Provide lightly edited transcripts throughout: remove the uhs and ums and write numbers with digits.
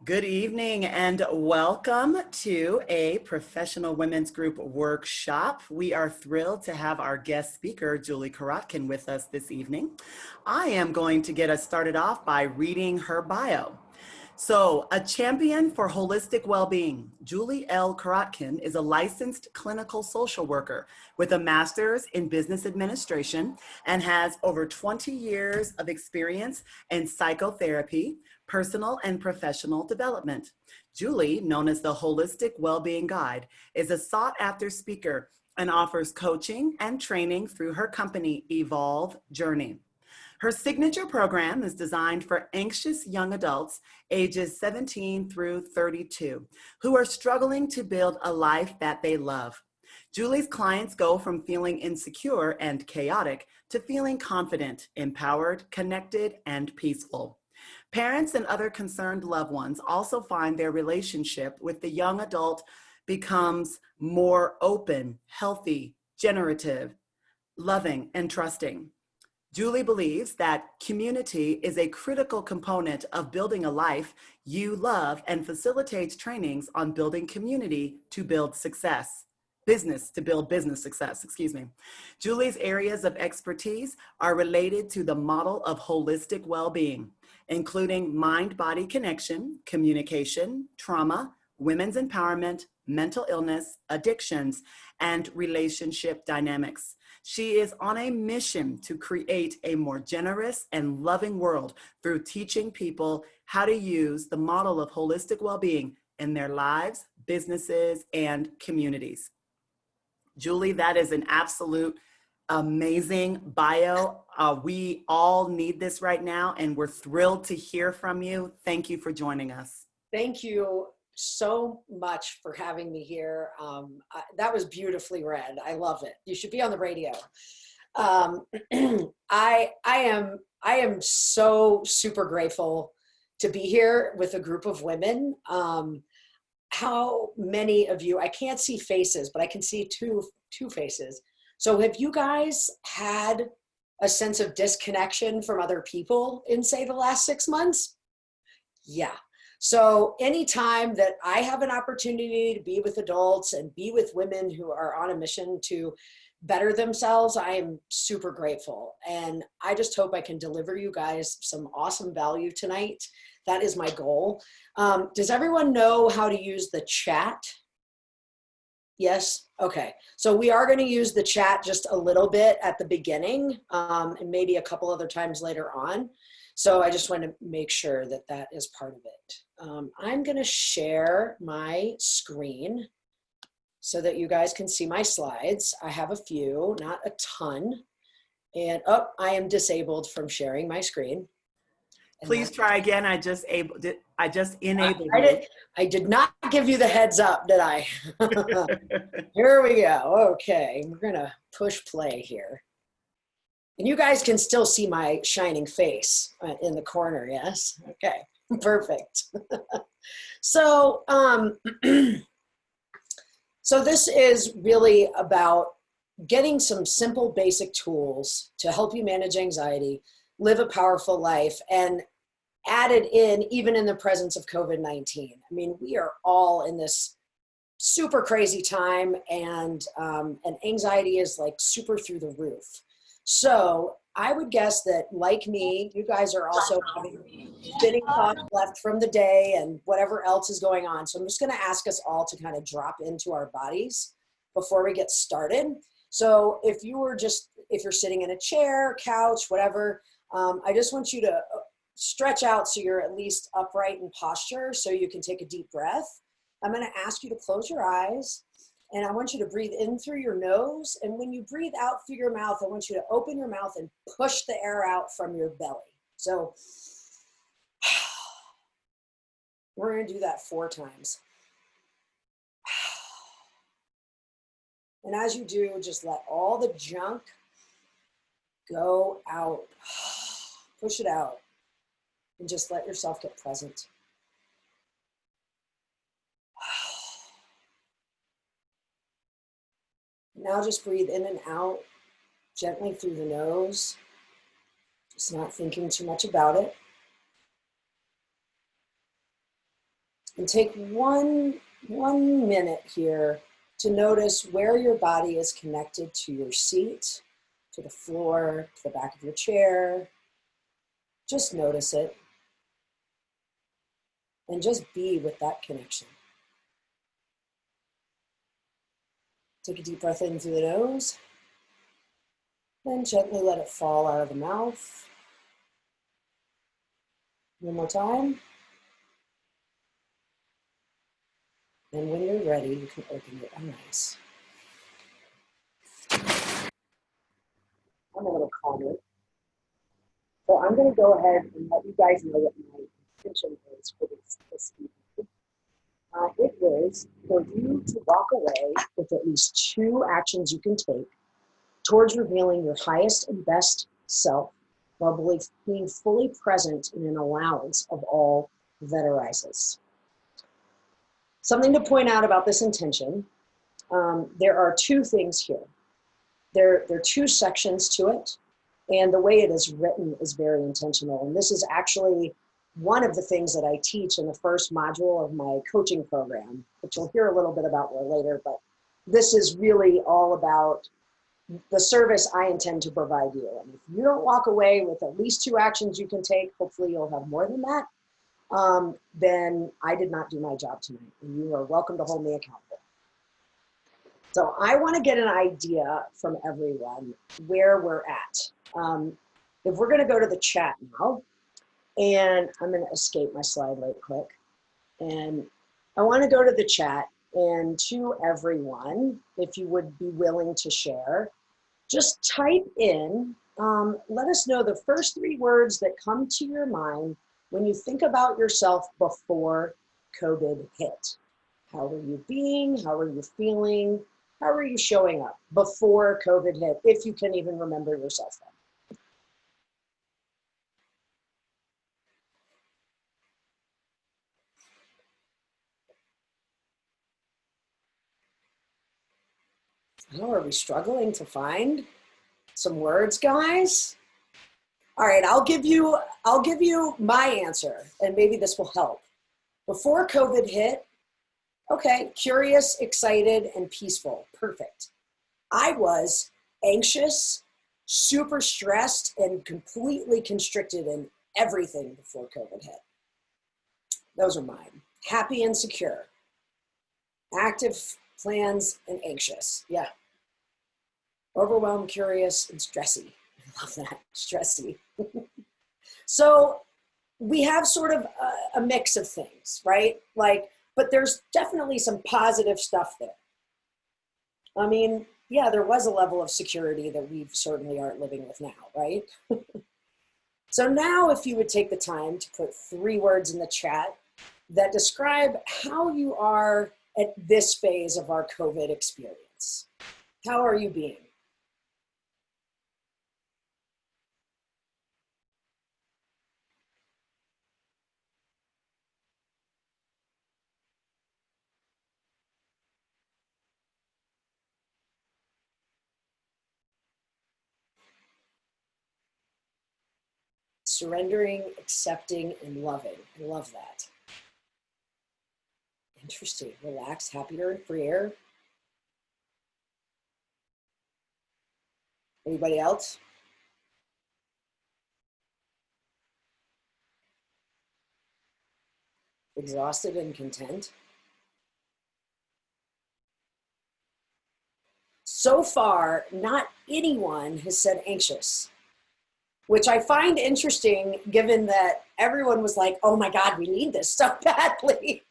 Good evening and welcome to a professional women's group workshop. We are thrilled to have our guest speaker, Julie Korotkin, with us this evening. I am going to get us started off by reading her bio. So, a champion for holistic well-being, Julie L. Korotkin is a licensed clinical social worker with a master's in business administration and has over 20 years of experience in psychotherapy, personal and professional development. Julie, known as the Holistic Wellbeing Guide, is a sought-after speaker and offers coaching and training through her company, Evolve Journey. Her signature program is designed for anxious young adults ages 17 through 32 who are struggling to build a life that they love. Julie's clients go from feeling insecure and chaotic to feeling confident, empowered, connected, and peaceful. Parents and other concerned loved ones also find their relationship with the young adult becomes more open, healthy, generative, loving, and trusting. Julie believes that community is a critical component of building a life you love and facilitates trainings on building community to build success. Business to build business success, excuse me. Julie's areas of expertise are related to the model of holistic well-being, including mind-body connection, communication, trauma, women's empowerment, mental illness, addictions, and relationship dynamics. She is on a mission to create a more generous and loving world through teaching people how to use the model of holistic well-being in their lives, businesses, and communities. Julie, that is an absolute amazing bio. We all need this right now, and we're thrilled to hear from you. Thank you for joining us. Thank you so much for having me here. That was beautifully read. I love it. You should be on the radio. I am so super grateful to be here with a group of women. How many of you, I can't see faces, but I can see two faces. So have you guys had a sense of disconnection from other people in, say, the last 6 months? Yeah. So anytime that I have an opportunity to be with adults and be with women who are on a mission to better themselves, I am super grateful. And I just hope I can deliver you guys some awesome value tonight. That is my goal. Does everyone know how to use the chat? Yes? Okay. So we are going to use the chat just a little bit at the beginning and maybe a couple other times later on. So I just want to make sure that that is part of it. I'm going to share my screen so that you guys can see my slides. I have a few, not a ton. And I am disabled from sharing my screen. And please try again. I just enabled you. I did not give you the heads up, did I? Here we go. Okay, we're going to push play here. And you guys can still see my shining face in the corner, yes? Okay, perfect. So, so this is really about getting some simple basic tools to help you manage anxiety, live a powerful life, and added in even in the presence of COVID-19. I mean, we are all in this super crazy time and anxiety is like super through the roof. So I would guess that, like me, you guys are also having spinning thoughts left from the day and whatever else is going on. So I'm just going to ask us all to kind of drop into our bodies before we get started. So if you're sitting in a chair, couch, whatever, I just want you to stretch out so you're at least upright in posture so you can take a deep breath. I'm going to ask you to close your eyes. And I want you to breathe in through your nose. And when you breathe out through your mouth, I want you to open your mouth and push the air out from your belly. So we're going to do that 4 times. And as you do, just let all the junk go out. Push it out. And just let yourself get present. Now just breathe in and out gently through the nose, just not thinking too much about it. And take one minute here to notice where your body is connected to your seat, to the floor, to the back of your chair. Just notice it and just be with that connection. Take a deep breath in through the nose, then gently let it fall out of the mouth. One more time. And when you're ready, you can open your eyes. I'm a little calmer. So I'm going to go ahead and let you guys know what my intention is for this evening. It is for you to walk away with at least 2 actions you can take towards revealing your highest and best self while being fully present in an allowance of all that arises. Something to point out about this intention, there are 2 things here. There are 2 sections to it, and the way it is written is very intentional. And this is actually one of the things that I teach in the first module of my coaching program, which you'll hear a little bit about more later, but this is really all about the service I intend to provide you. And if you don't walk away with at least 2 actions you can take, hopefully you'll have more than that, then I did not do my job tonight, and you are welcome to hold me accountable. So I want to get an idea from everyone where we're at. If we're going to go to the chat now, and I'm going to escape my slide right quick, and I want to go to the chat, and to everyone, if you would be willing to share, just type in, let us know the first 3 words that come to your mind when you think about yourself before COVID hit. How are you being? How are you feeling? How are you showing up before COVID hit, if you can even remember yourself then? Oh, are we struggling to find some words, guys? All right, I'll give you my answer, and maybe this will help. Before COVID hit, okay, curious, excited, and peaceful. Perfect. I was anxious, super stressed, and completely constricted in everything before COVID hit. Those are mine. Happy and secure. Active, plans, and anxious. Yeah. Overwhelmed, curious, and stressy. I love that. Stressy. So we have sort of a mix of things, right? But there's definitely some positive stuff there. I mean, yeah, there was a level of security that we certainly aren't living with now, right? So now if you would take the time to put 3 words in the chat that describe how you are at this phase of our COVID experience. How are you being? Surrendering, accepting, and loving. I love that. Interesting. Relaxed, happier, and freer. Anybody else? Exhausted and content. So far, not anyone has said anxious, which I find interesting given that everyone was like, oh my God, we need this so badly.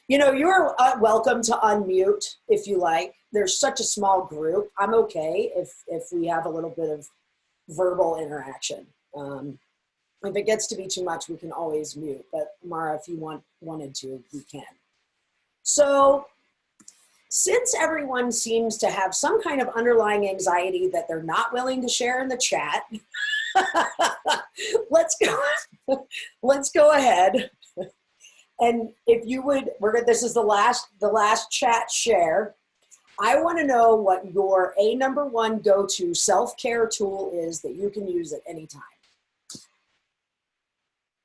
You know, you're welcome to unmute if you like. There's such a small group. I'm okay if we have a little bit of verbal interaction. If it gets to be too much, we can always mute. But Mara, if you wanted to, we can. So since everyone seems to have some kind of underlying anxiety that they're not willing to share in the chat, let's go ahead. And if you would, this is the last chat share. I want to know what your number 1 go-to self-care tool is that you can use at any time,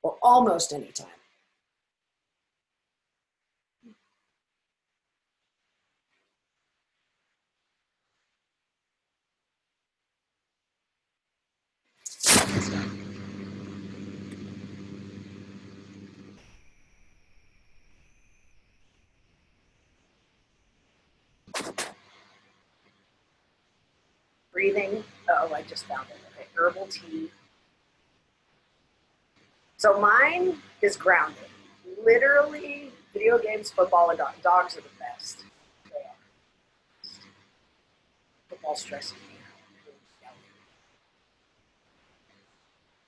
or almost any time. breathing. Oh, I just found it. Okay, herbal tea. So mine is grounded. Literally, video games, football, and dogs are the best. They are. Football stresses me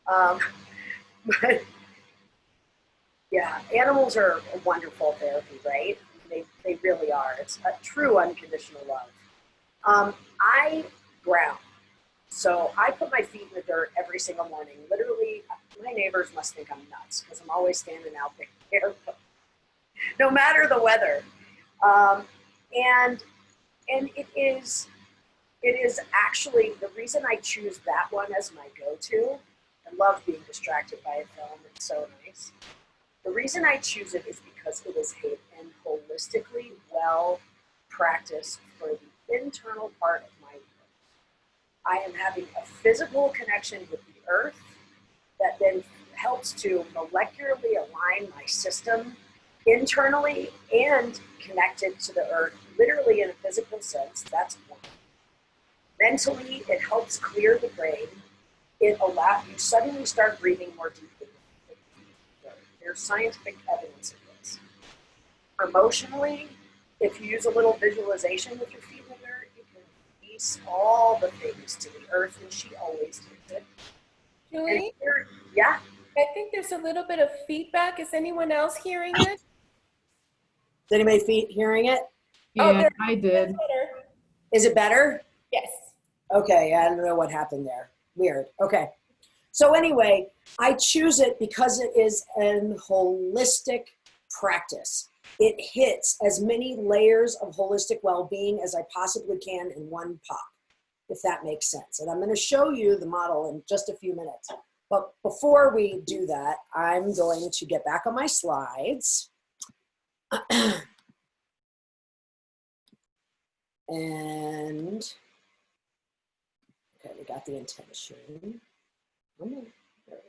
out. But yeah, animals are a wonderful therapy, right? They really are. It's a true unconditional love. I ground. So I put my feet in the dirt every single morning. Literally, my neighbors must think I'm nuts because I'm always standing out there, no matter the weather. And it is actually the reason I choose that one as my go-to. I love being distracted by a film. It's so nice. The reason I choose it is because it is an holistically well practiced for the internal part of my life. I am having a physical connection with the earth that then helps to molecularly align my system internally and connected to the earth, literally in a physical sense. That's one. Mentally, it helps clear the brain. It allows you suddenly start breathing more deeply. There's scientific evidence of this. Emotionally, if you use a little visualization with your feet in the dirt, you can release all the things to the earth, and she always does it. Julie? Yeah? I think there's a little bit of feedback. Is anyone else hearing it? Is anybody hearing it? Yeah, I did. Better. Is it better? Yes. Okay, I don't know what happened there. Weird. Okay. So anyway, I choose it because it is an holistic practice. It hits as many layers of holistic well-being as I possibly can in one pop, if that makes sense. And I'm going to show you the model in just a few minutes. But before we do that, I'm going to get back on my slides. And, okay, we got the intention. There we go.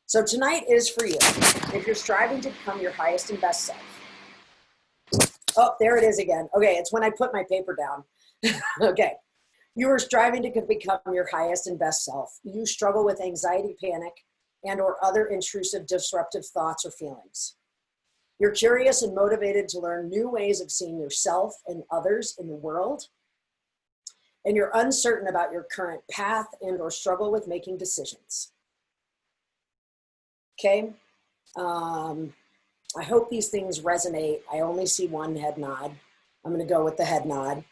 So tonight is for you. If you're striving to become your highest and best self. Oh, there it is again. Okay, it's when I put my paper down. Okay. You are striving to become your highest and best self. You struggle with anxiety, panic, and or other intrusive, disruptive thoughts or feelings. You're curious and motivated to learn new ways of seeing yourself and others in the world. And you're uncertain about your current path and or struggle with making decisions. Okay. I hope these things resonate. I only see one head nod. I'm going to go with the head nod.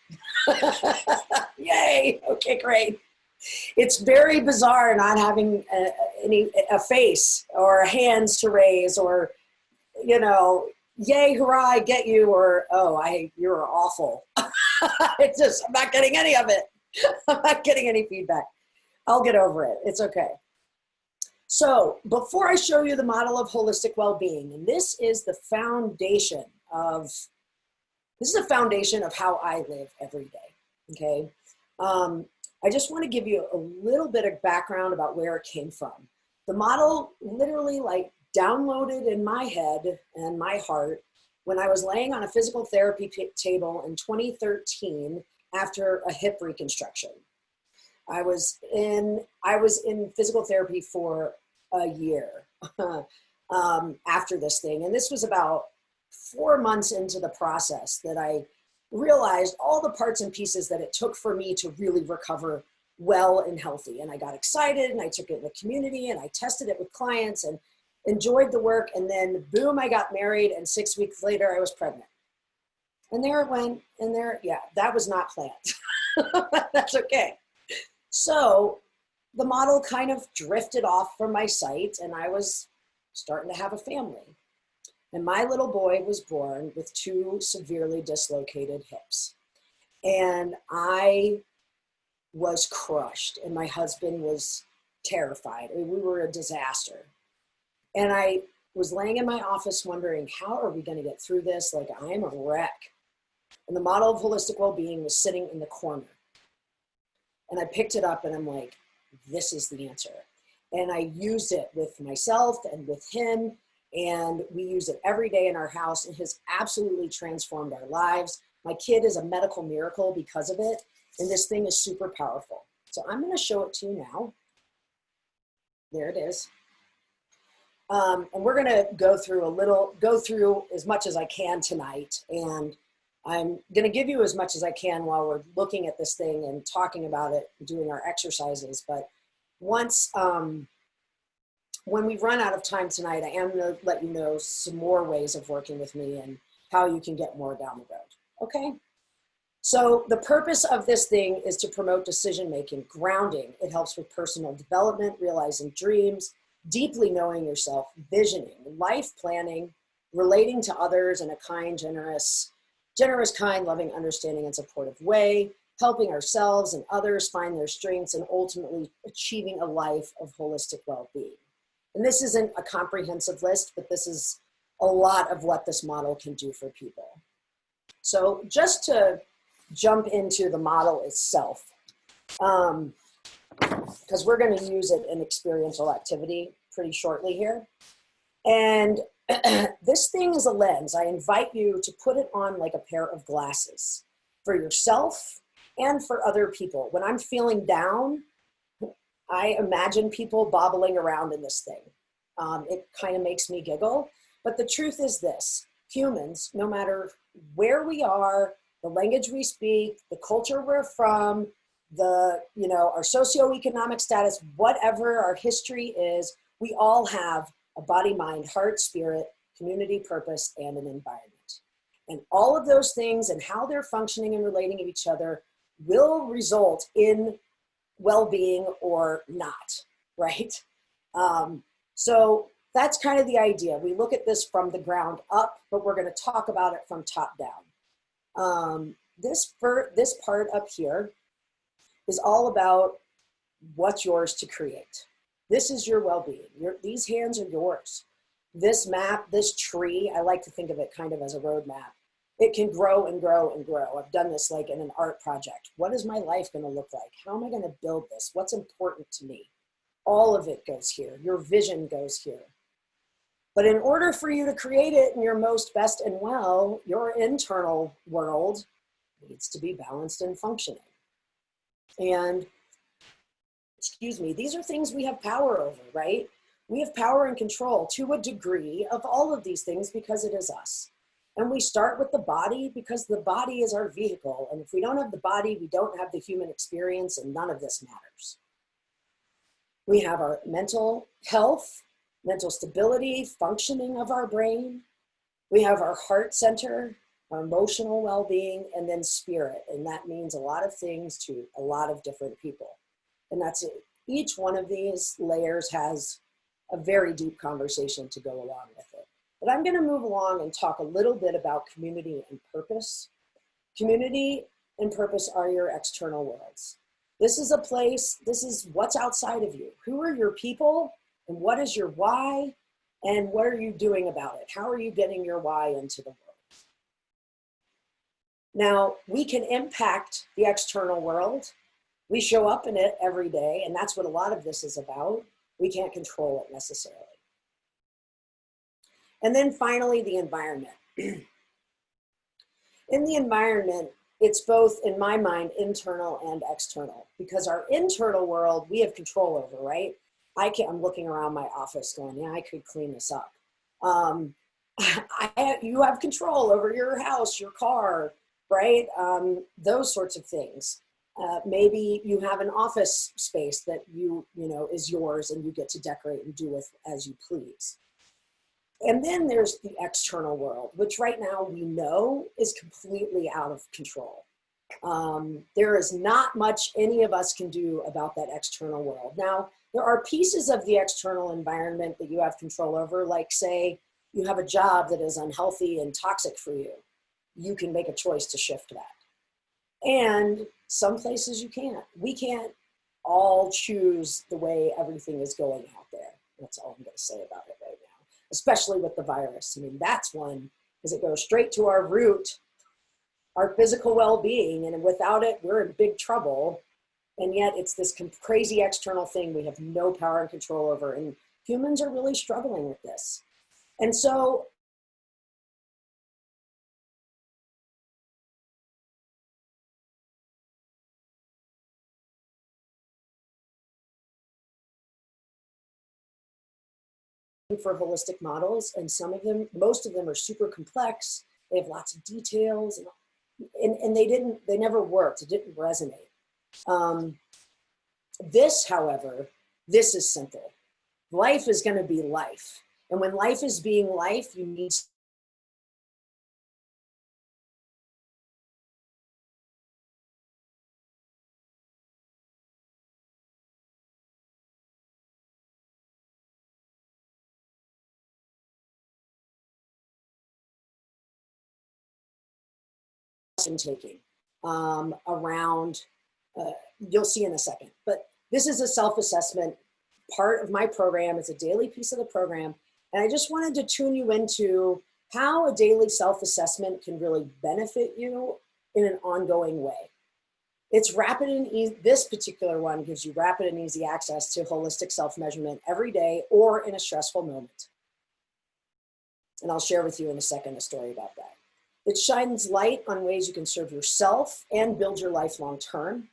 Yay. Okay, great. It's very bizarre not having a face or hands to raise or, you know, yay, hurrah, I get you, or, oh, you're awful. It's just, I'm not getting any of it. I'm not getting any feedback. I'll get over it. It's okay. So before I show you the model of holistic well-being, and this is the foundation of how I live every day, okay? I just want to give you a little bit of background about where it came from. The model literally like downloaded in my head and my heart when I was laying on a physical therapy table in 2013 after a hip reconstruction. I was in physical therapy for a year after this thing. And this was about 4 months into the process that I realized all the parts and pieces that it took for me to really recover well and healthy. And I got excited and I took it in the community and I tested it with clients and enjoyed the work. And then boom, I got married. And 6 weeks later I was pregnant. And there it went. And yeah, that was not planned. That's okay. So the model kind of drifted off from my sight and I was starting to have a family. And my little boy was born with 2 severely dislocated hips. And I was crushed and my husband was terrified. I mean, we were a disaster. And I was laying in my office wondering, how are we going to get through this? Like, I am a wreck. And the model of holistic well-being was sitting in the corner. And I picked it up and I'm like, this is the answer. And I used it with myself and with him. And we use it every day in our house. It has absolutely transformed our lives. My kid is a medical miracle because of it. And this thing is super powerful. So I'm going to show it to you now. There it is. And we're going to go through as much as I can tonight. And I'm going to give you as much as I can while we're looking at this thing and talking about it, and doing our exercises. But once, when we run out of time tonight, I am going to let you know some more ways of working with me and how you can get more down the road. Okay? So the purpose of this thing is to promote decision-making, grounding. It helps with personal development, realizing dreams, deeply knowing yourself, visioning, life planning, relating to others in a kind, generous, kind, loving, understanding, and supportive way, helping ourselves and others find their strengths, and ultimately achieving a life of holistic well-being. And this isn't a comprehensive list, but this is a lot of what this model can do for people. So just to jump into the model itself, because we're going to use it in experiential activity pretty shortly here. And this thing is a lens. I invite you to put it on like a pair of glasses for yourself and for other people. When I'm feeling down, I imagine people bobbling around in this thing. It kind of makes me giggle. But the truth is this: humans, no matter where we are, the language we speak, the culture we're from, our socioeconomic status, whatever our history is, we all have a body, mind, heart, spirit, community, purpose, and an environment. And all of those things and how they're functioning and relating to each other will result in well-being or not, right? So that's kind of the idea. We look at this from the ground up, but we're going to talk about it from top down. This part up here is all about what's yours to create. This is your well-being. These hands are yours. This map, this tree, I like to think of it kind of as a roadmap. It can grow and grow and grow. I've done this like in an art project. What is my life going to look like? How am I going to build this? What's important to me? All of it goes here. Your vision goes here. But in order for you to create it in your most best and well, your internal world needs to be balanced and functioning. And, these are things we have power over, right? We have power and control to a degree of all of these things because it is us. And we start with the body because the body is our vehicle. And if we don't have the body, we don't have the human experience, and none of this matters. We have our mental health, mental stability, functioning of our brain. We have our heart center, our emotional well-being, and then spirit. And that means a lot of things to a lot of different people. And that's it. Each one of these layers has a very deep conversation to go along with it. But I'm going to move along and talk a little bit about community and purpose. Community and purpose are your external worlds. This is a place, this is what's outside of you. Who are your people, and what is your why, and what are you doing about it? How are you getting your why into the world? Now, we can impact the external world. We show up in it every day, and that's what a lot of this is about. We can't control it necessarily. And then finally, the environment. In the environment, it's both, in my mind, internal and external, because our internal world, we have control over, right? I'm looking around my office going, yeah, I could clean this up. You have control over your house, your car, right? Those sorts of things. Maybe you have an office space that is yours and you get to decorate and do with as you please. And then there's the external world, which right now we know is completely out of control. There is not much any of us can do about that external world. Now, there are pieces of the external environment that you have control over, like say you have a job that is unhealthy and toxic for you. You can make a choice to shift that. And some places you can't. We can't all choose the way everything is going out there. That's all I'm going to say about it right now, especially with the virus. I mean, that's one, because it goes straight to our root, our physical well-being, and without it, we're in big trouble. And yet it's this crazy external thing we have no power and control over, and humans are really struggling with this. And so for holistic models, and some of them, most of them are super complex. They have lots of details, and they never worked. It didn't resonate. This, however, this is simple. Life is going to be life. And when life is being life, you need taking around, you'll see in a second, but this is a self-assessment part of my program. It's a daily piece of the program. And I just wanted to tune you into how a daily self-assessment can really benefit you in an ongoing way. It's rapid and easy. This particular one gives you rapid and easy access to holistic self-measurement every day or in a stressful moment. And I'll share with you in a second a story about that. It shines light on ways you can serve yourself and build your life long term.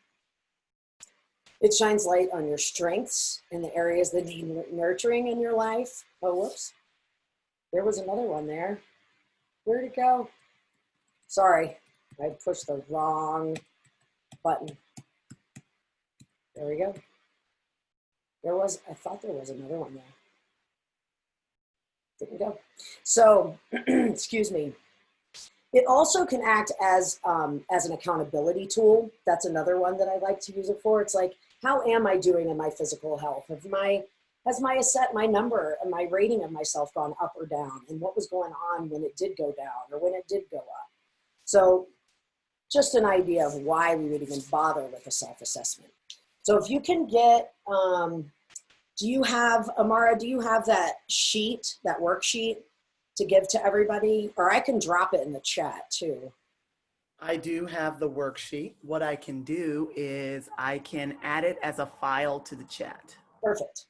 It shines light on your strengths and the areas that need nurturing in your life. Oh, whoops. There was another one there. Where'd it go? Sorry, I pushed the wrong button. There we go. I thought there was another one there. Didn't go. So, excuse me. It also can act as an accountability tool. That's another one that I like to use it for. It's like, how am I doing in my physical health? Has my number and my rating of myself gone up or down? And what was going on when it did go down or when it did go up? So just an idea of why we would even bother with a self-assessment. So if you can get, Amara, do you have that sheet, that worksheet to give to everybody? Or I can drop it in the chat too. I do have the worksheet. What I can do is I can add it as a file to the chat. Perfect.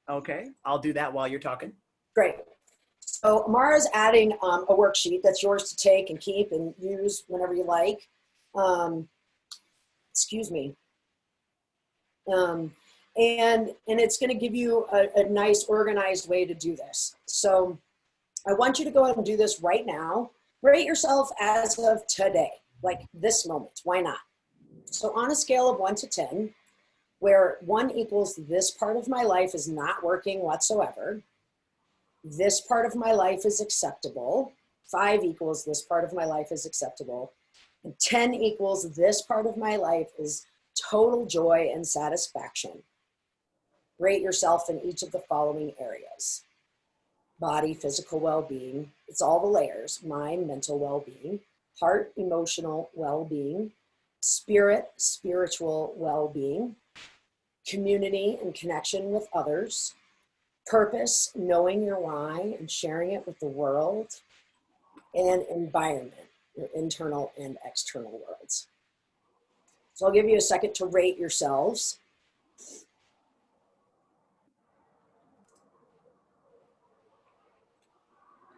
Okay, I'll do that while you're talking. Great. So Amara's adding a worksheet that's yours to take and keep and use whenever you like. Excuse me. And it's going to give you a nice organized way to do this. So I want you to go ahead and do this right now. Rate yourself as of today, like this moment. Why not? So on a scale of 1 to 10, where 1 equals this part of my life is not working whatsoever, this part of my life is acceptable, 5 equals this part of my life is acceptable, and 10 equals this part of my life is total joy and satisfaction. Rate yourself in each of the following areas. Body, physical well-being, it's all the layers, mind, mental well-being, heart, emotional well-being, spirit, spiritual well-being, community and connection with others, purpose, knowing your why and sharing it with the world, and environment, your internal and external worlds. So I'll give you a second to rate yourselves.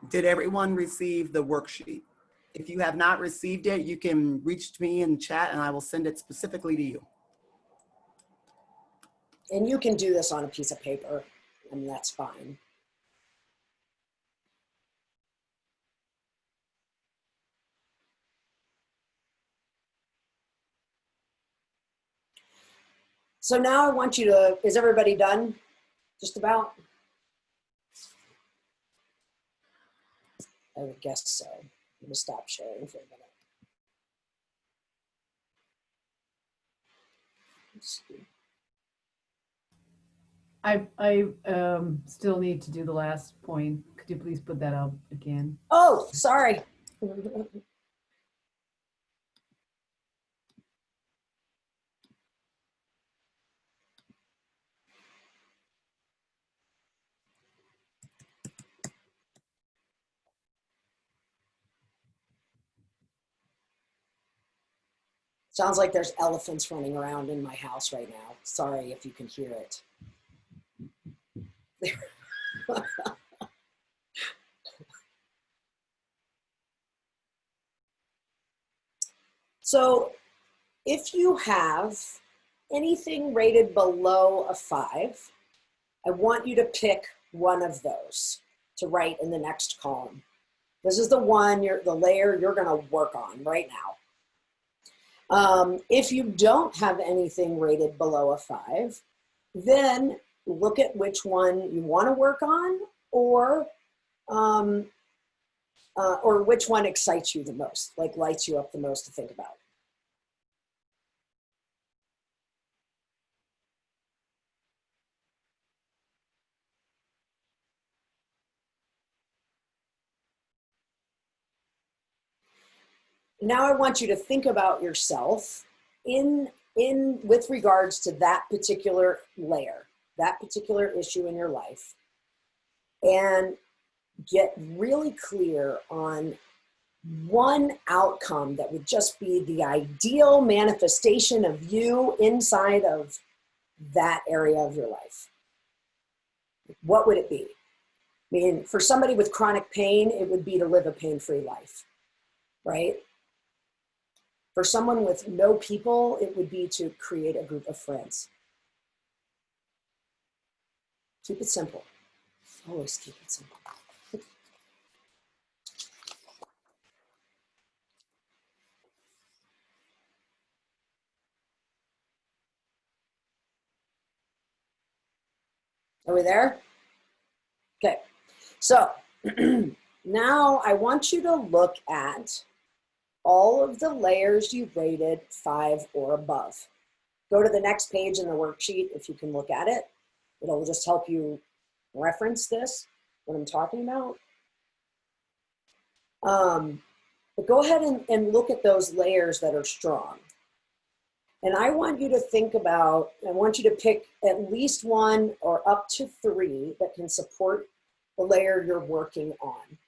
Did everyone receive the worksheet? If you have not received it, you can reach me in chat and I will send it specifically to you. And you can do this on a piece of paper, and that's fine. So now I want you to, is everybody done? Just about? I would guess so. I'm gonna stop sharing for a minute. Let's see. I still need to do the last point. Could you please put that up again? Oh, sorry. Sounds like there's elephants running around in my house right now. Sorry if you can hear it. So if you have anything rated below a 5, I want you to pick one of those to write in the next column. This is the one, the layer you're going to work on right now. If you don't have anything rated below a 5, then look at which one you want to work on, or which one excites you the most, like lights you up the most to think about. Now I want you to think about yourself with regards to that particular layer, that particular issue in your life, and get really clear on one outcome that would just be the ideal manifestation of you inside of that area of your life. What would it be? I mean, for somebody with chronic pain, it would be to live a pain-free life, right? For someone with no people, it would be to create a group of friends. Keep it simple. Always keep it simple. Are we there? Okay, so now I want you to look at all of the layers you rated 5 or above. Go to the next page in the worksheet if you can look at it. It'll just help you reference this, what I'm talking about. But go ahead and look at those layers that are strong. And I want you to think about, I want you to pick at least 1 or up to 3 that can support the layer you're working on.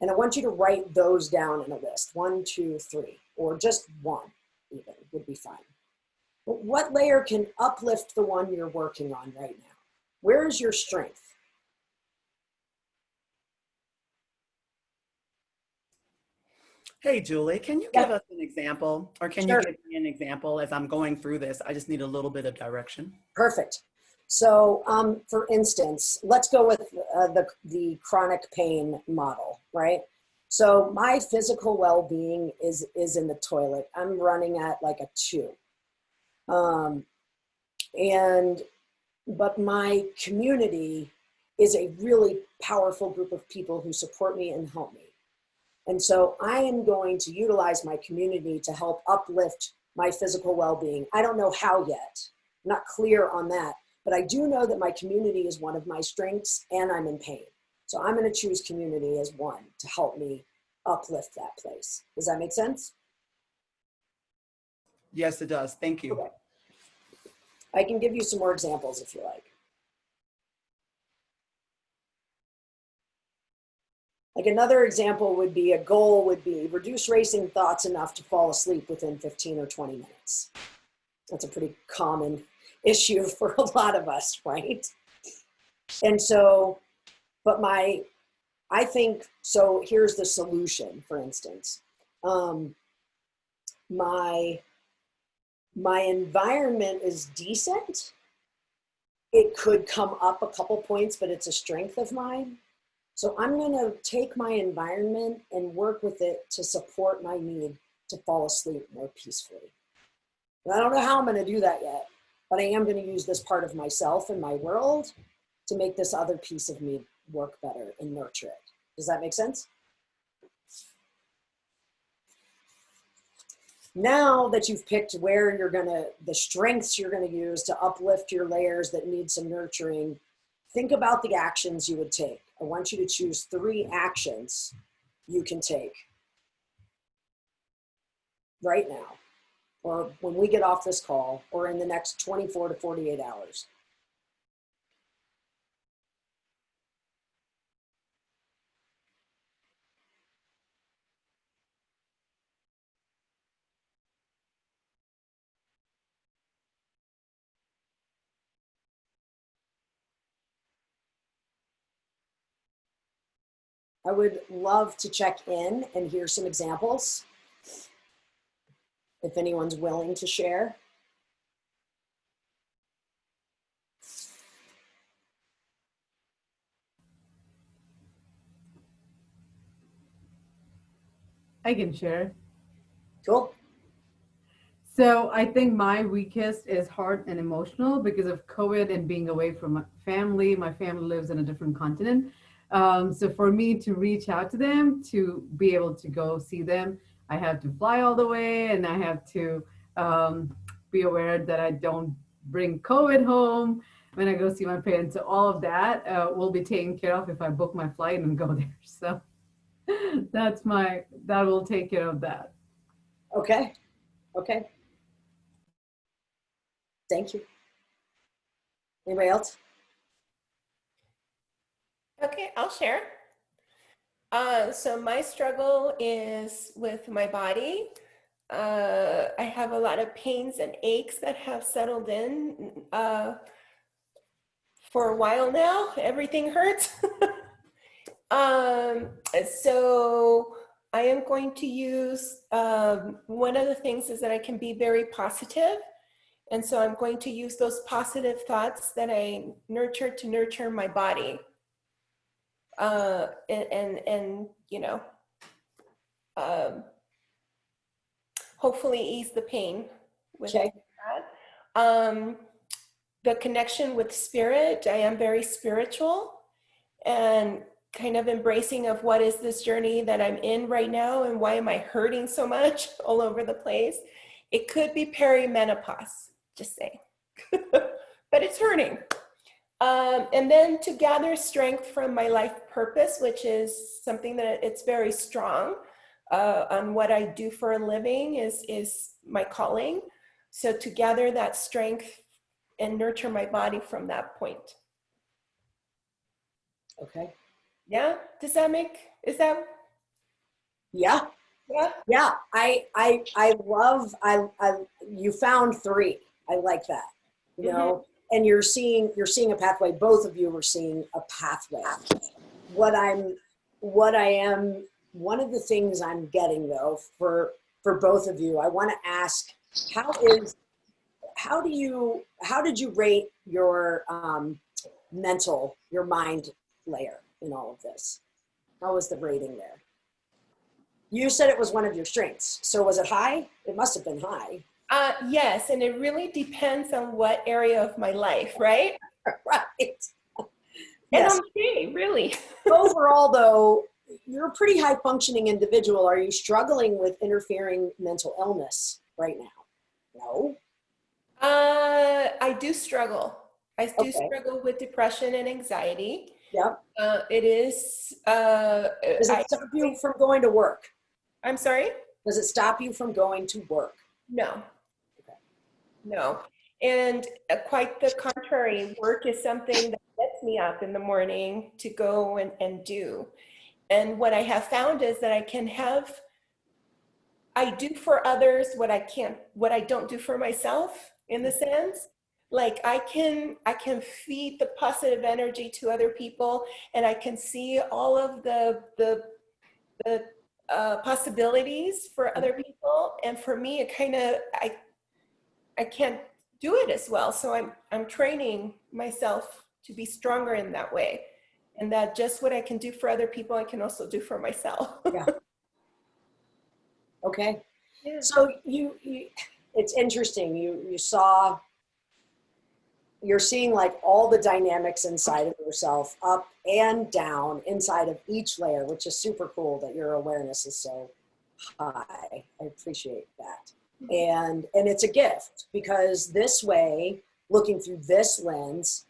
And I want you to write those down in a list, 1, 2, 3, or just 1 even would be fine. But what layer can uplift the one you're working on right now? Where is your strength? Hey, Julie, can you give us an example, or can you Sure. give me an example as I'm going through this? I just need a little bit of direction. Perfect. So for instance, let's go with the chronic pain model, right? So my physical well-being is in the toilet. I'm running at like a 2. But my community is a really powerful group of people who support me and help me. And so I am going to utilize my community to help uplift my physical well-being. I don't know how yet. I'm not clear on that, but I do know that my community is one of my strengths and I'm in pain. So I'm going to choose community as one to help me uplift that place. Does that make sense? Yes, it does. Thank you. Okay. I can give you some more examples if you like. Like another example would be, a goal would be reduce racing thoughts enough to fall asleep within 15 or 20 minutes. That's a pretty common issue for a lot of us, right? And so, but I think, so here's the solution, for instance. My environment is decent. It could come up a couple points, but it's a strength of mine. So I'm going to take my environment and work with it to support my need to fall asleep more peacefully. And I don't know how I'm going to do that yet, but I am going to use this part of myself and my world to make this other piece of me work better and nurture it. Does that make sense? Now that you've picked where you're going to, the strengths you're going to use to uplift your layers that need some nurturing, think about the actions you would take. I want you to choose 3 actions you can take right now, or when we get off this call, or in the next 24 to 48 hours. I would love to check in and hear some examples, if anyone's willing to share. I can share. Cool. So I think my weakest is heart and emotional because of COVID and being away from my family. My family lives in a different continent. So for me to reach out to them, to be able to go see them, I have to fly all the way and I have to be aware that I don't bring COVID home when I go see my parents. So all of that will be taken care of if I book my flight and go there. So that will take care of that. Okay. Okay. Thank you. Anybody else? Okay, I'll share. So my struggle is with my body. I have a lot of pains and aches that have settled in for a while now. Everything hurts. Um, so I am going to use, one of the things is that I can be very positive. And so I'm going to use those positive thoughts that I nurture to nurture my body. And you know, um, hopefully ease the pain with Okay. that. The connection with spirit, I am very spiritual and kind of embracing of what is this journey that I'm in right now and why am I hurting so much all over the place. It could be perimenopause, just saying, but it's hurting. And then to gather strength from my life purpose, which is something that it's very strong on what I do for a living is my calling. So to gather that strength and nurture my body from that point. Okay. Yeah, does that make, is that, Yeah. yeah? Yeah. I love, you found three. I like that, you know, and you're seeing a pathway. Both of you are seeing a pathway. What I am, one of the things I'm getting though, for both of you, I want to ask, how did you rate your your mind layer in all of this? How was the rating there? You said it was one of your strengths. So was it high? It must have been high. Yes, and it really depends on what area of my life, right? Right. And Yes. okay, really. Overall, though, you're a pretty high functioning individual. Are you struggling with interfering mental illness right now? No. I do struggle. I do Okay. struggle with depression and anxiety. Yep. It is, Does it stop you from going to work? I'm sorry? Does it stop you from going to work? No, Okay. no. And quite the contrary, work is something that gets me up in the morning to go and do. And what I have found is that I do for others what I don't do for myself in the sense. Like I can feed the positive energy to other people and I can see all of the possibilities for other people. And for me, it kind of, I can't do it as well. So I'm training myself to be stronger in that way. And that just what I can do for other people, I can also do for myself. Yeah. Okay. Yeah. So it's interesting. You're seeing like all the dynamics inside of yourself, up and down inside of each layer, which is super cool that your awareness is so high. I appreciate that. And it's a gift because this way, looking through this lens,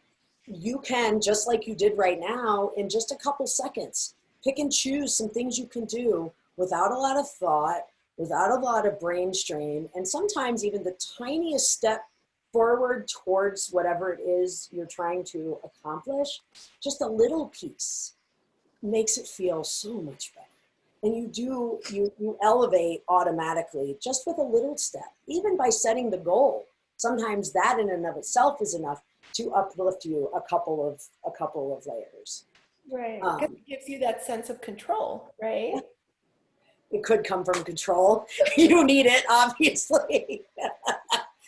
you can, just like you did right now, in just a couple seconds, pick and choose some things you can do without a lot of thought, without a lot of brain strain, and sometimes even the tiniest step forward towards whatever it is you're trying to accomplish, just a little piece makes it feel so much better. And you elevate automatically just with a little step, even by setting the goal. Sometimes that in and of itself is enough to uplift you a couple of layers. Right. Because it gives you that sense of control, right? It could come from control. You need it, obviously.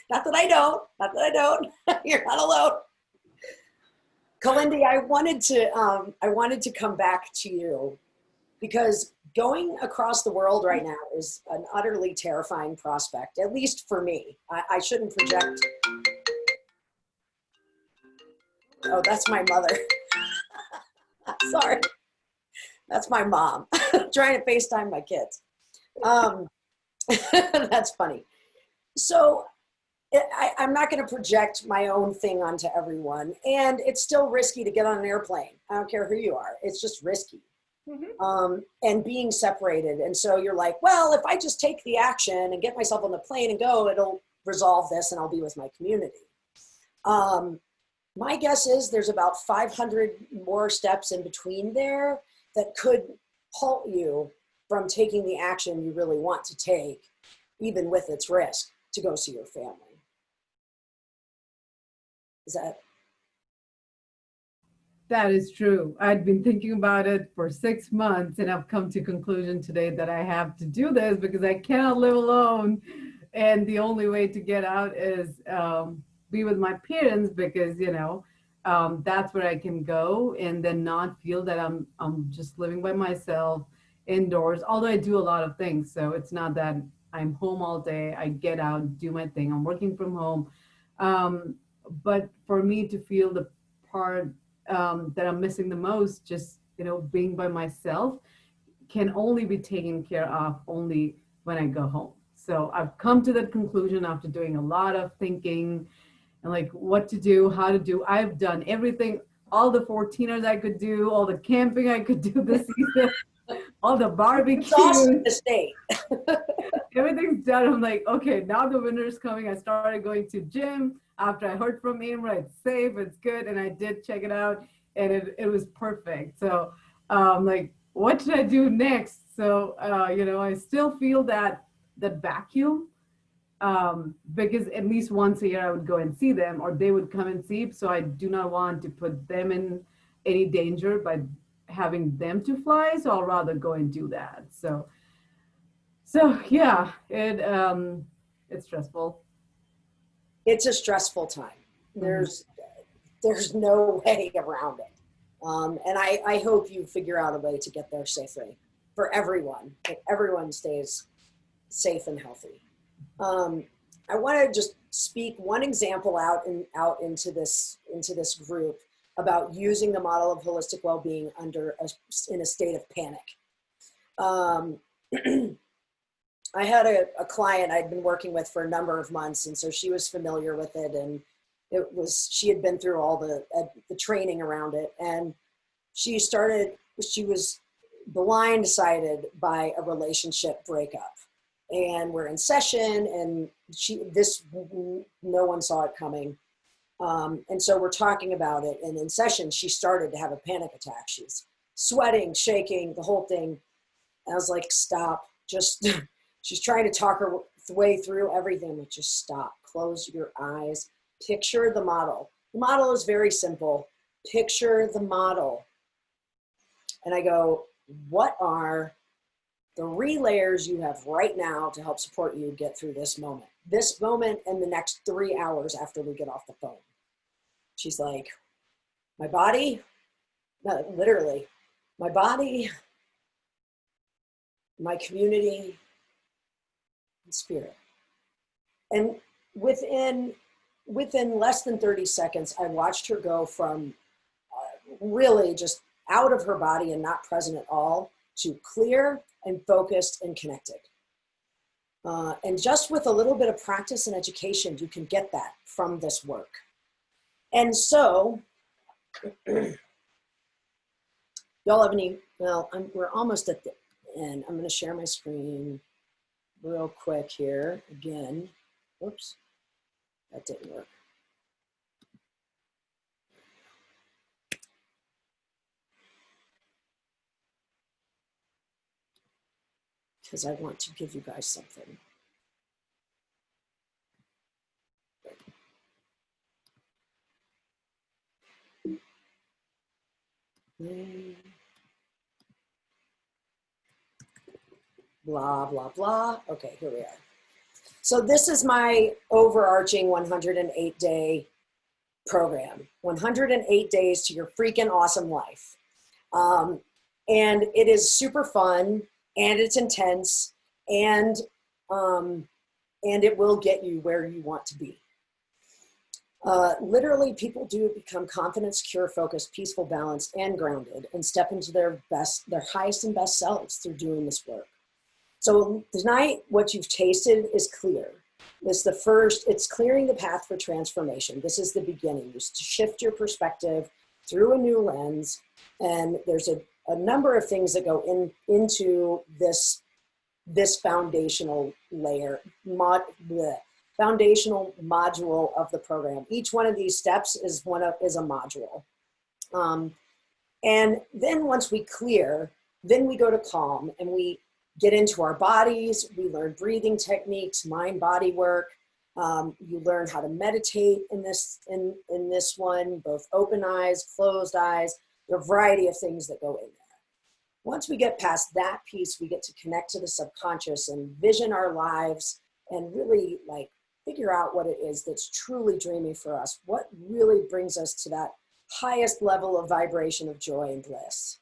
Not that I don't. Not that I don't. You're not alone. Kalindi, I wanted to come back to you because going across the world right now is an utterly terrifying prospect, at least for me. I shouldn't project. Oh, that's my mother. Sorry. That's my mom trying to FaceTime my kids. That's funny. So I'm not going to project my own thing onto everyone. And it's still risky to get on an airplane. I don't care who you are. It's just risky. And being separated. And so you're like, well, if I just take the action and get myself on the plane and go, it'll resolve this and I'll be with my community. My guess is there's about 500 more steps in between there that could halt you from taking the action you really want to take, even with its risk, to go see your family. Is that? That is true. I'd been thinking about it for 6 months, and I've come to conclusion today that I have to do this because I cannot live alone. And the only way to get out is be with my parents, because, that's where I can go and then not feel that I'm just living by myself indoors, although I do a lot of things. So it's not that I'm home all day. I get out, do my thing. I'm working from home. But for me to feel the part that I'm missing the most, just, being by myself, can only be taken care of only when I go home. So I've come to that conclusion after doing a lot of thinking and like what to do, how to do. I've done everything, all the 14ers I could do, all the camping I could do this season, all the barbecues. It's awesome to stay. Everything's done. I'm like, okay, now the winter's coming. I started going to gym after I heard from Imra. It's safe, it's good. And I did check it out and it was perfect. So like, what should I do next? So, I still feel that vacuum because at least once a year I would go and see them or they would come and see. So I do not want to put them in any danger by having them to fly. So I'll rather go and do that. So yeah, it's stressful. It's a stressful time. There's no way around it. And I hope you figure out a way to get there safely for everyone. That everyone stays safe and healthy. I want to just speak one example out into this group about using the model of holistic well-being in a state of panic. I had a client I'd been working with for a number of months, and so she was familiar with it, and she had been through all the training around it, and she was blindsided by a relationship breakup, and we're in session, and no one saw it coming, and so we're talking about it, and in session she started to have a panic attack. She's sweating, shaking, the whole thing. And I was like, stop, just. She's trying to talk her way through everything, but just stop, close your eyes, picture the model. The model is very simple. Picture the model. And I go, what are 3 layers you have right now to help support you get through this moment and the next 3 hours after we get off the phone? She's like, my body, no, literally, my body, my community, and spirit. And within less than 30 seconds, I watched her go from really just out of her body and not present at all to clear and focused and connected. And just with a little bit of practice and education, you can get that from this work. And so, y'all have any, we're almost at the end. I'm going to share my screen real quick here again. Whoops, that didn't work. Because I want to give you guys something. Blah, blah, blah. Okay, here we are. So this is my overarching 108-day program. 108 days to your freaking awesome life. And it is super fun. and it's intense, and it will get you where you want to be. Literally, people do become confident, secure, focused, peaceful, balanced, and grounded, and step into their highest and best selves through doing this work. So tonight, what you've tasted is clear. It's clearing the path for transformation. This is the beginning, just to shift your perspective through a new lens. And there's a number of things that go into this foundational layer, foundational module of the program. Each one of these steps is a module. And then once we clear, then we go to calm, and we get into our bodies. We learn breathing techniques, mind-body work. You learn how to meditate in this one, both open eyes, closed eyes. There are a variety of things that go in there. Once we get past that piece, we get to connect to the subconscious and vision our lives and really like figure out what it is that's truly dreamy for us. What really brings us to that highest level of vibration of joy and bliss.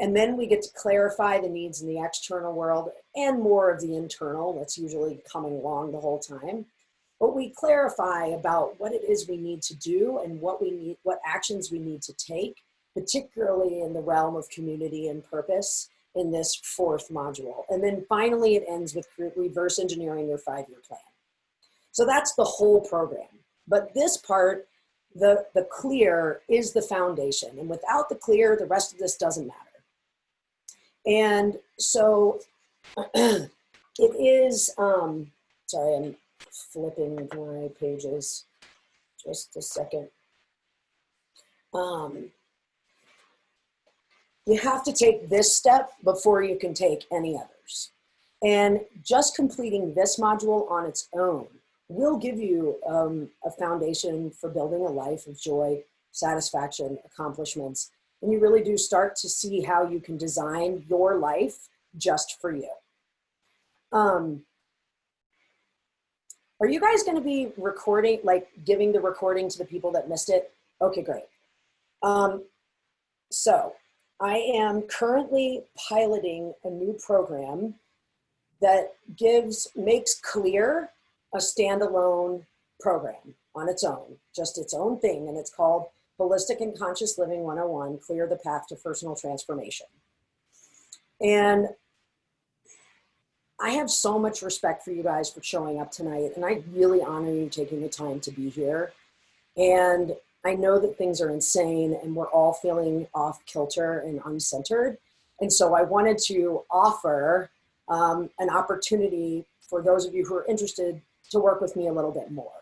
And then we get to clarify the needs in the external world and more of the internal that's usually coming along the whole time. But we clarify about what it is we need to do and what actions we need to take, particularly in the realm of community and purpose in this fourth module. And then finally it ends with reverse engineering your 5-year plan. So that's the whole program. But this part, the clear is the foundation. And without the clear, the rest of this doesn't matter. And so it is, sorry, I'm flipping my pages, just a second. You have to take this step before you can take any others. And just completing this module on its own will give you a foundation for building a life of joy, satisfaction, accomplishments. And you really do start to see how you can design your life just for you. Are you guys going to be recording, like giving the recording to the people that missed it? Okay, great. So I am currently piloting a new program that makes clear a standalone program on its own, just its own thing. And it's called Holistic and Conscious Living 101, Clear the Path to Personal Transformation. And I have so much respect for you guys for showing up tonight. And I really honor you taking the time to be here. And I know that things are insane and we're all feeling off kilter and uncentered. And so I wanted to offer an opportunity for those of you who are interested to work with me a little bit more.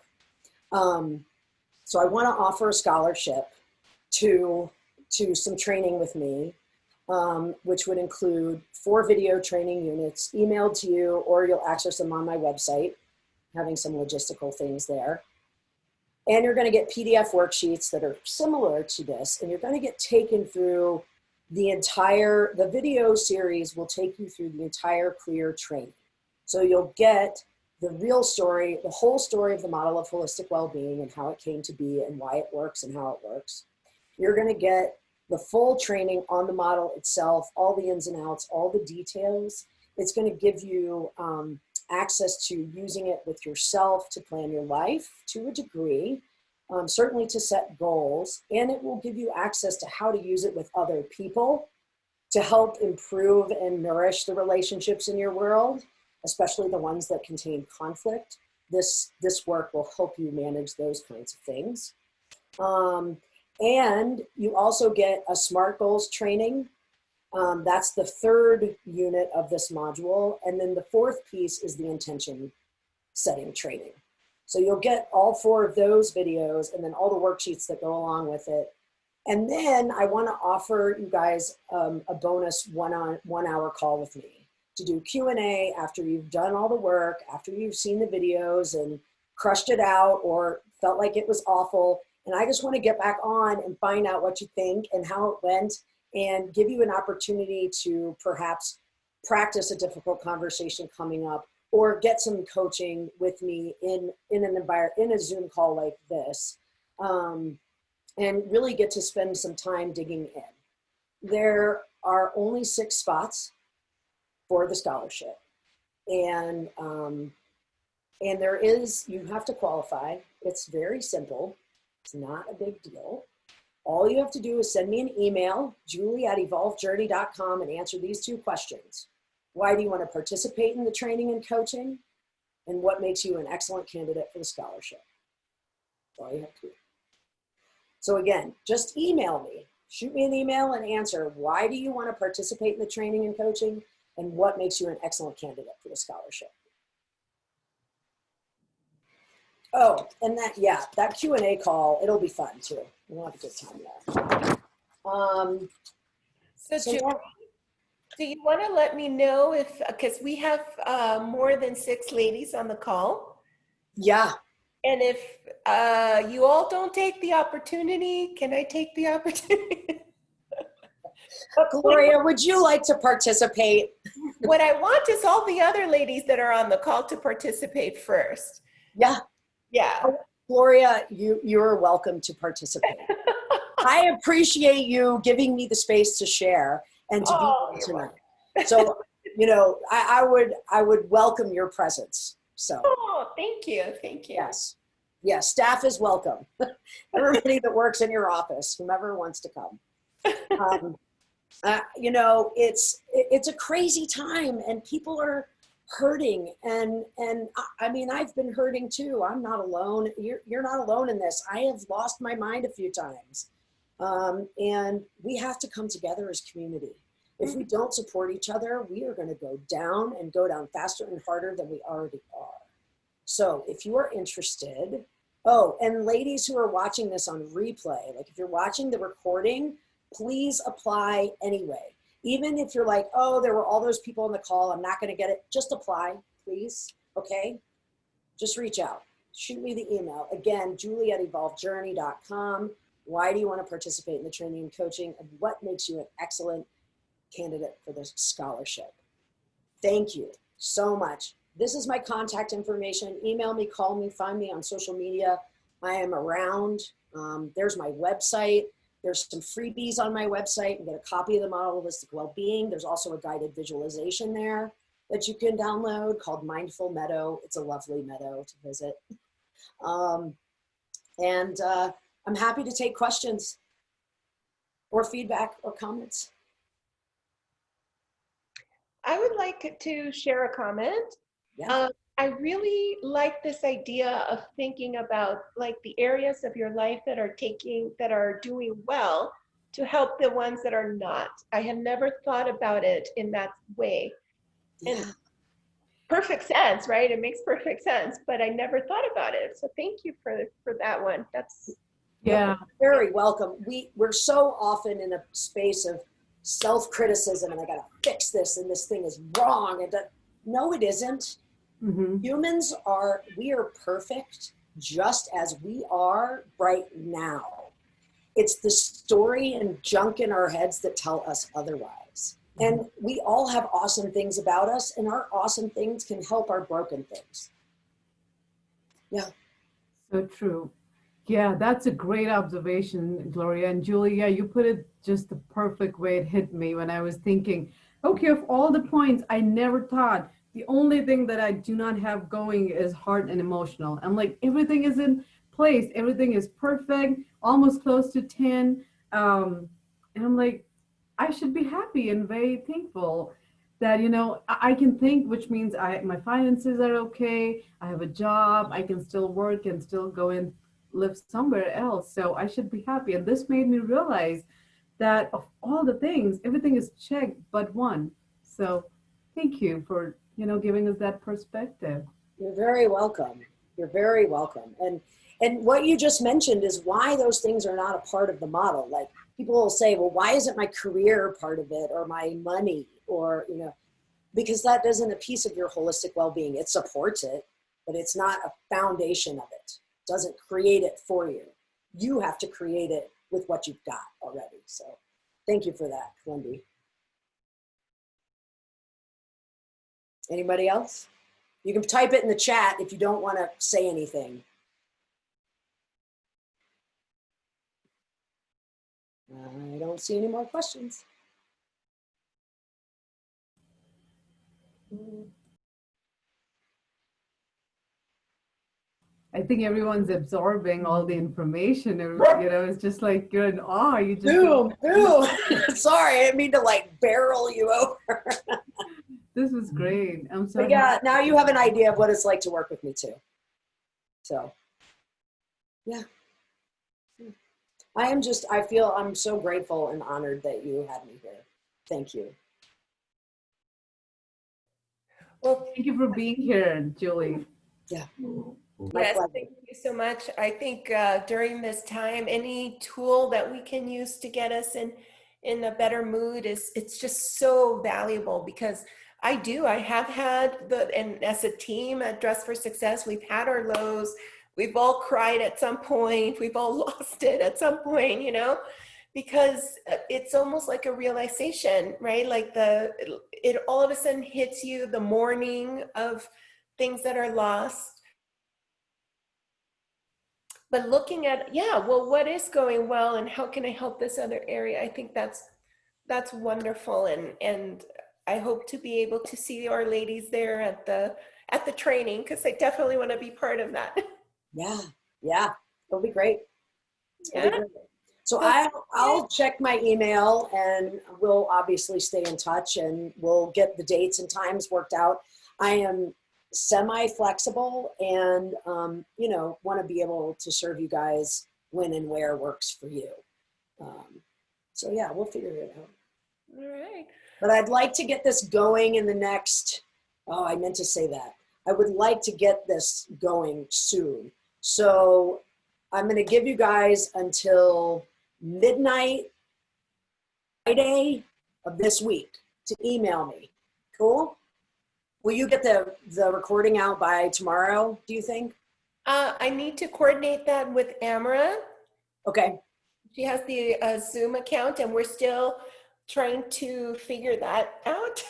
So I want to offer a scholarship to some training with me, which would include 4 video training units emailed to you, or you'll access them on my website, having some logistical things there. And you're going to get PDF worksheets that are similar to this, and you're going to get taken through the video series will take you through the entire clear training. So you'll get the real story, the whole story of the model of holistic well-being and how it came to be and why it works and how it works. You're going to get the full training on the model itself, all the ins and outs, all the details. It's going to give you access to using it with yourself to plan your life to a degree, certainly to set goals, and it will give you access to how to use it with other people to help improve and nourish the relationships in your world, especially the ones that contain conflict. This work will help you manage those kinds of things. And you also get a SMART goals training. That's the 3rd unit of this module. And then the 4th piece is the intention setting training. So you'll get all 4 of those videos and then all the worksheets that go along with it. And then I want to offer you guys a bonus 1 hour call with me to do Q&A after you've done all the work, after you've seen the videos and crushed it out or felt like it was awful. And I just want to get back on and find out what you think and how it went and give you an opportunity to perhaps practice a difficult conversation coming up or get some coaching with me in a Zoom call like this, and really get to spend some time digging in. There are only 6 spots. for the scholarship. And there is, you have to qualify. It's very simple. It's not a big deal. All you have to do is send me an email, julie@evolvedjourney.com, and answer these 2 questions. Why do you want to participate in the training and coaching? And what makes you an excellent candidate for the scholarship? That's all you have to do. So again, just email me. Shoot me an email and answer, why do you want to participate in the training and coaching? And what makes you an excellent candidate for the scholarship? Oh, and that Q&A call, it'll be fun too. We'll have a good time there. So Julie, do you want to let me know if, because we have more than 6 ladies on the call. Yeah. And if you all don't take the opportunity, can I take the opportunity? Gloria, would you like to participate? What I want is all the other ladies that are on the call to participate first. Yeah. Yeah. Gloria, you're welcome to participate. I appreciate you giving me the space to share and to be here tonight. So, you know, I would welcome your presence. So. Oh, thank you. Thank you. Yes. Yes. Staff is welcome. Everybody that works in your office, whomever wants to come. You know, it's a crazy time and people are hurting. And I mean, I've been hurting too. I'm not alone. You're not alone in this. I have lost my mind a few times. And we have to come together as community. If we don't support each other, we are going to go down and go down faster and harder than we already are. So if you are interested, oh, and ladies who are watching this on replay, like if you're watching the recording, please apply anyway. Even if you're like, oh, there were all those people on the call, I'm not going to get it, just apply, please. Okay? Just reach out. Shoot me the email. Again, julie@evolvedjourney.com. Why do you want to participate in the training and coaching? And what makes you an excellent candidate for this scholarship? Thank you so much. This is my contact information. Email me, call me, find me on social media. I am around. There's my website. There's some freebies on my website. You get a copy of the Model Holistic Wellbeing. There's also a guided visualization there that you can download called Mindful Meadow. It's a lovely meadow to visit. I'm happy to take questions or feedback or comments. I would like to share a comment. Yeah. I really like this idea of thinking about like the areas of your life that are doing well to help the ones that are not. I have never thought about it in that way. Yeah. And perfect sense, right? It makes perfect sense, but I never thought about it. So thank you for that one. That's Yeah. Very welcome. We're so often in a space of self-criticism and I gotta fix this and this thing is wrong. And no, it isn't. Mm-hmm. Humans we are perfect just as we are right now. It's the story and junk in our heads that tell us otherwise. And we all have awesome things about us and our awesome things can help our broken things. Yeah. So true. Yeah, that's a great observation, Gloria. And Julie, yeah, you put it just the perfect way. It hit me when I was thinking, okay, of all the points, I never thought the only thing that I do not have going is heart and emotional. I'm like, everything is in place. Everything is perfect, almost close to 10. And I'm like, I should be happy and very thankful that, you know, I can think, which means my finances are okay. I have a job. I can still work and still go and live somewhere else. So I should be happy. And this made me realize that of all the things, everything is checked but one. So thank you for, you know, giving us that perspective. You're very welcome. You're very welcome. And what you just mentioned is why those things are not a part of the model. Like people will say, well, why isn't my career part of it or my money or, you know, because that isn't a piece of your holistic well-being. It supports it, but it's not a foundation of it. It doesn't create it for you. You have to create it with what you've got already. So thank you for that, Wendy. Anybody else? You can type it in the chat if you don't want to say anything. I don't see any more questions. I think everyone's absorbing all the information. It's just like you're in awe. You just Boom, boom. Sorry, I didn't mean to like barrel you over. This was great. I'm so But yeah, happy. now you have an idea of what it's like to work with me too. So, yeah. I'm so grateful and honored that you had me here. Thank you. Well, Thank you for being here, Julie. Yeah. yes, thank you so much. I think during this time, any tool that we can use to get us in a better mood it's just so valuable, because I have had and as a team at Dress for Success, we've had our lows. We've all cried at some point. We've all lost it at some point, because it's almost like a realization, right? Like it all of a sudden hits you the morning of things that are lost. But looking at, well, what is going well and how can I help this other area? I think that's wonderful. And I hope to be able to see our ladies there at the training, because I definitely want to be part of that. Yeah, it'll be great. Yeah. So I'll check my email, and we'll obviously stay in touch, and we'll get the dates and times worked out. I am semi-flexible and, want to be able to serve you guys when and where works for you. So yeah, we'll figure it out. All right. But I'd like to get this going in the next, I meant to say that. I would like to get this going soon. So I'm going to give you guys until midnight Friday of this week to email me. Cool? Will you get the recording out by tomorrow, do you think? I need to coordinate that with Amara. Okay. She has the Zoom account, and we're still trying to figure that out.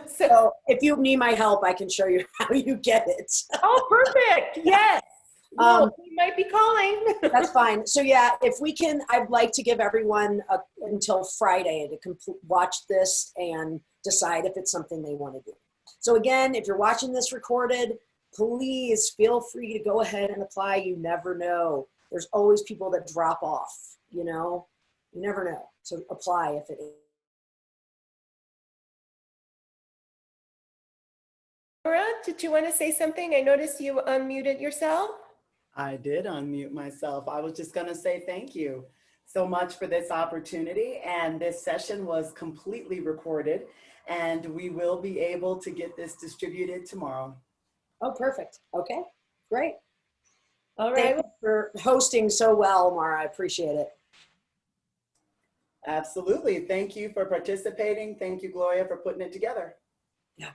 So if you need my help, I can show you how you get it. Oh, perfect. Yes. Well, we might be calling. That's fine. So yeah, if we can, I'd like to give everyone until Friday to watch this and decide if it's something they want to do. So again, if you're watching this recorded, please feel free to go ahead and apply. You never know. There's always people that drop off, you never know. So apply if it is. Laura, did you want to say something? I noticed you unmuted yourself. I did unmute myself. I was just going to say thank you so much for this opportunity. And this session was completely recorded, and we will be able to get this distributed tomorrow. Oh, perfect. Okay, great. All right. Thank you for hosting so well, Mara. I appreciate it. Absolutely. Thank you for participating. Thank you, Gloria, for putting it together. Yeah.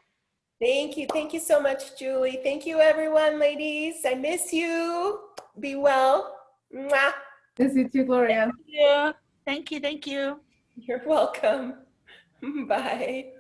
Thank you. Thank you so much, Julie. Thank you, everyone, ladies. I miss you. Be well. Mwah. Miss you too, Gloria. Yeah. Thank you. Thank you. You're welcome. Bye.